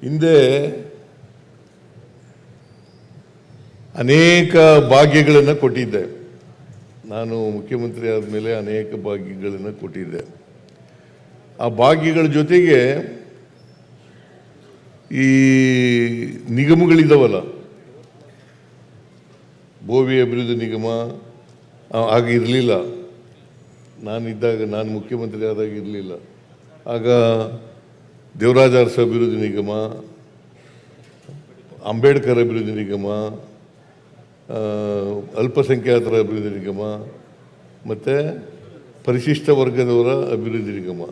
ಹಿಂದೆ ಅನೇಕ ಭಾಗ್ಯಗಳನ್ನು ಕೊಟ್ಟಿದ್ದೆ. ನಾನು ಮುಖ್ಯಮಂತ್ರಿ ಆದಮೇಲೆ ಅನೇಕ ಭಾಗ್ಯಗಳನ್ನು ಕೊಟ್ಟಿದ್ದೆ. ಆ ಭಾಗ್ಯಗಳ ಜೊತೆಗೆ ಈ ನಿಗಮಗಳಿದ್ದಾವಲ್ಲ, ಬೋವಿ ಅಭಿವೃದ್ಧಿ ನಿಗಮ ಆಗ ಇರಲಿಲ್ಲ. ನಾನು ಮುಖ್ಯಮಂತ್ರಿ ಆದಾಗ ಇರಲಿಲ್ಲ. ಆಗ ದೇವರಾಜ ಅರಸು ಅಭಿವೃದ್ಧಿ ನಿಗಮ, ಅಂಬೇಡ್ಕರ್ ಅಭಿವೃದ್ಧಿ ನಿಗಮ, ಅಲ್ಪಸಂಖ್ಯಾತರ ಅಭಿವೃದ್ಧಿ ನಿಗಮ ಮತ್ತು ಪರಿಶಿಷ್ಟ ವರ್ಗದವರ ಅಭಿವೃದ್ಧಿ ನಿಗಮ,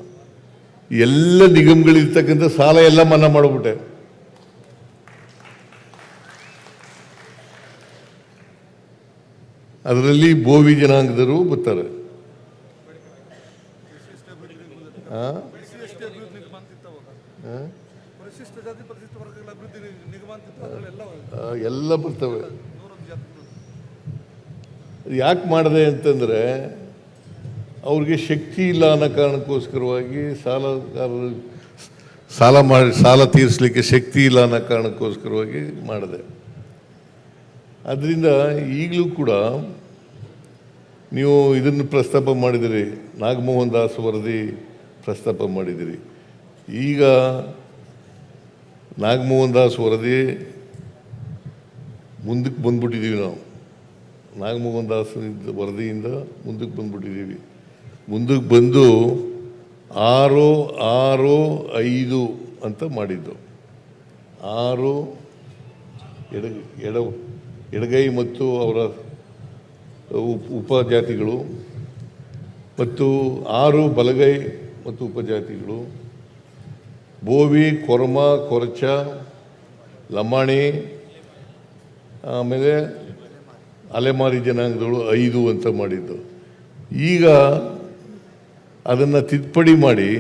ಎಲ್ಲ ನಿಗಮಗಳಿರ್ತಕ್ಕಂಥ ಸಾಲ ಎಲ್ಲ ಮನ್ನಾ ಮಾಡಿಬಿಟ್ಟೆ. ಅದರಲ್ಲಿ ಬೋವಿ ಜನಾಂಗದವರು ಬರ್ತಾರೆ. ಎಲ್ಲ ಬರ್ತವೆ. ಯಾಕೆ ಮಾಡಿದೆ ಅಂತಂದರೆ ಅವ್ರಿಗೆ ಶಕ್ತಿ ಇಲ್ಲ ಅನ್ನೋ ಕಾರಣಕ್ಕೋಸ್ಕರವಾಗಿ ಸಾಲ ತೀರಿಸಲಿಕ್ಕೆ ಶಕ್ತಿ ಇಲ್ಲ ಅನ್ನೋ ಕಾರಣಕ್ಕೋಸ್ಕರವಾಗಿ ಮಾಡಿದೆ. ಅದರಿಂದ ಈಗಲೂ ಕೂಡ ನೀವು ಇದನ್ನು ಪ್ರಸ್ತಾಪ ಮಾಡಿದಿರಿ, ನಾಗಮೋಹನ್ ದಾಸ್ ವರದಿ ಪ್ರಸ್ತಾಪ ಮಾಡಿದಿರಿ. ಈಗ ನಾಗಮೋಹನ್ ದಾಸ್ ವರದಿ ಮುಂದಕ್ಕೆ ಬಂದ್ಬಿಟ್ಟಿದ್ದೀವಿ. ನಾವು ನಾಗಮೋಹನ್ ದಾಸ್ ವರದಿಯಿಂದ ಮುಂದಕ್ಕೆ ಬಂದ್ಬಿಟ್ಟಿದ್ದೀವಿ. ಮುಂದಕ್ಕೆ ಬಂದು 6-6-5 ಅಂತ ಮಾಡಿದ್ದು. 6 ಎಡಗೈ ಮತ್ತು ಅವರ ಉಪಜಾತಿಗಳು, ಮತ್ತು 6 ಬಲಗೈ ಮತ್ತು ಉಪಜಾತಿಗಳು, ಬೋವಿ, ಕೊರಮ, ಕೊರಚ, ಲಮಾಣಿ, ಆಮೇಲೆ ಅಲೆಮಾರಿ ಜನಾಂಗದಳು 5 ಅಂತ ಮಾಡಿದ್ದು. ಈಗ ಅದನ್ನು ತಿದ್ದುಪಡಿ ಮಾಡಿ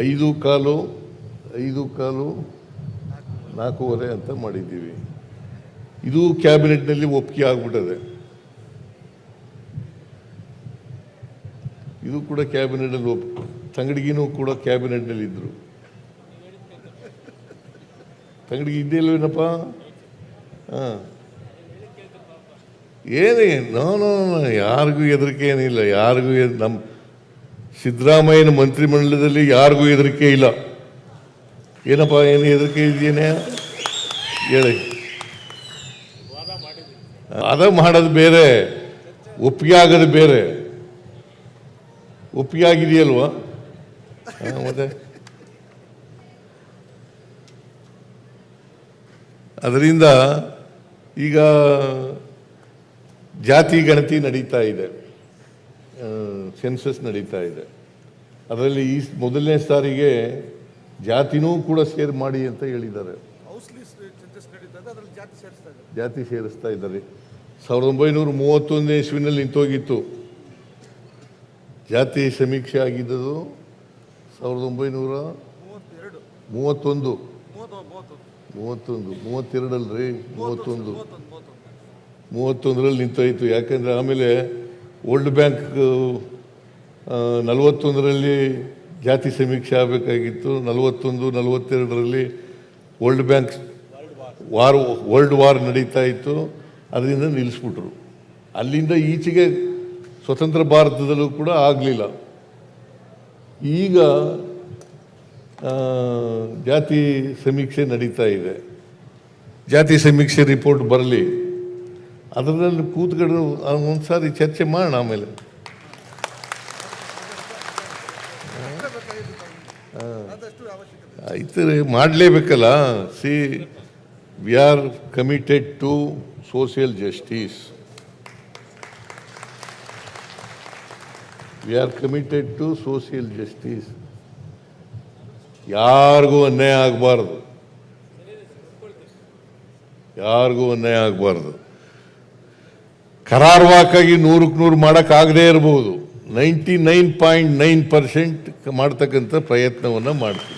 5.25 ಅಂತ ಮಾಡಿದ್ದೀವಿ. ಇದು ಕ್ಯಾಬಿನೆಟ್ನಲ್ಲಿ ಒಪ್ಪಿಗೆ ಆಗ್ಬಿಟ್ಟದೆ. ಇದು ಕೂಡ ಕ್ಯಾಬಿನೆಟ್ನಲ್ಲಿ ತಂಗಡಿಗಿನೂ ಕೂಡ ಕ್ಯಾಬಿನೆಟ್ನಲ್ಲಿ ಇದ್ದರು. ತಂಗಡಿಗೆ ಇದ್ದೇ ಇಲ್ವೇನಪ್ಪ? ಏನೇ ನಾನು ಯಾರಿಗೂ ಹೆದರಿಕೆ ಏನಿಲ್ಲ. ಯಾರಿಗೂ ನಮ್ಮ ಸಿದ್ದರಾಮಯ್ಯನ ಮಂತ್ರಿಮಂಡಲದಲ್ಲಿ ಯಾರಿಗೂ ಹೆದರಿಕೆ ಇಲ್ಲ. ಏನಪ್ಪ, ಏನು ಹೆದರಿಕೆ ಇದೆಯೇನೆ ಹೇಳಿ. ಅದ ಮಾಡೋದು ಬೇರೆ, ಒಪ್ಪಿಗೆ ಆಗೋದು ಬೇರೆ. ಒಪ್ಪಿಗೆ ಆಗಿದೆಯಲ್ವಾ? ಮತ್ತೆ ಅದರಿಂದ ಈಗ ಜಾತಿ ಗಣತಿ ನಡೀತಾ ಇದೆ, ಸೆನ್ಸಸ್ ನಡೀತಾ ಇದೆ. ಅದರಲ್ಲಿ ಈ ಮೊದಲನೇ ಸಾರಿಗೆ ಜಾತಿನೂ ಕೂಡ ಸೇರ್ ಮಾಡಿ ಅಂತ ಹೇಳಿದ್ದಾರೆ. ಜಾತಿ ಸೇರಿಸ್ತಾ ಇದ್ದಾರೆ. 1931 ಇಸ್ವಿನಲ್ಲಿ ನಿಂತೋಗಿತ್ತು. ಜಾತಿ ಸಮೀಕ್ಷೆ ಆಗಿದ್ದದು 1931, 32ಅಲ್ರಿ, 31ರಲ್ಲಿ ನಿಂತೋಯ್ತು. ಯಾಕಂದರೆ ಆಮೇಲೆ ವರ್ಲ್ಡ್ ಬ್ಯಾಂಕ್ 41ರಲ್ಲಿ ಜಾತಿ ಸಮೀಕ್ಷೆ ಆಗಬೇಕಾಗಿತ್ತು. 41-42ರಲ್ಲಿ ವರ್ಲ್ಡ್ ಬ್ಯಾಂಕ್ ವರ್ಲ್ಡ್ ವಾರ್ ನಡೀತಾ ಇತ್ತು. ಅದರಿಂದ ನಿಲ್ಲಿಸ್ಬಿಟ್ರು. ಅಲ್ಲಿಂದ ಈಚೆಗೆ ಸ್ವತಂತ್ರ ಭಾರತದಲ್ಲೂ ಕೂಡ ಆಗಲಿಲ್ಲ. ಈಗ ಜಾತಿ ಸಮೀಕ್ಷೆ ನಡೀತಾ ಇದೆ. ಜಾತಿ ಸಮೀಕ್ಷೆ ರಿಪೋರ್ಟ್ ಬರಲಿ, ಅದರಲ್ಲಿ ಕೂತ್ಕೊಂಡು ಒಂದು ಸಾರಿ ಚರ್ಚೆ ಮಾಡೋಣ. ಆಮೇಲೆ ಆಯ್ತು, ಮಾಡಲೇಬೇಕಲ್ಲ. See, we are committed to social justice. We are committed to social justice. ಯಾರಿಗೂ ಅನ್ಯಾಯ ಆಗಬಾರ್ದು, ಯಾರಿಗೂ ಅನ್ಯಾಯ ಆಗಬಾರ್ದು. ಕರಾರುವಾಕಾಗಿ 100ಕ್ಕೆ 100 ಮಾಡೋಕ್ಕಾಗದೇ ಇರ್ಬೋದು. 99.9% ಮಾಡ್ತಕ್ಕಂಥ ಪ್ರಯತ್ನವನ್ನು ಮಾಡ್ತೀವಿ.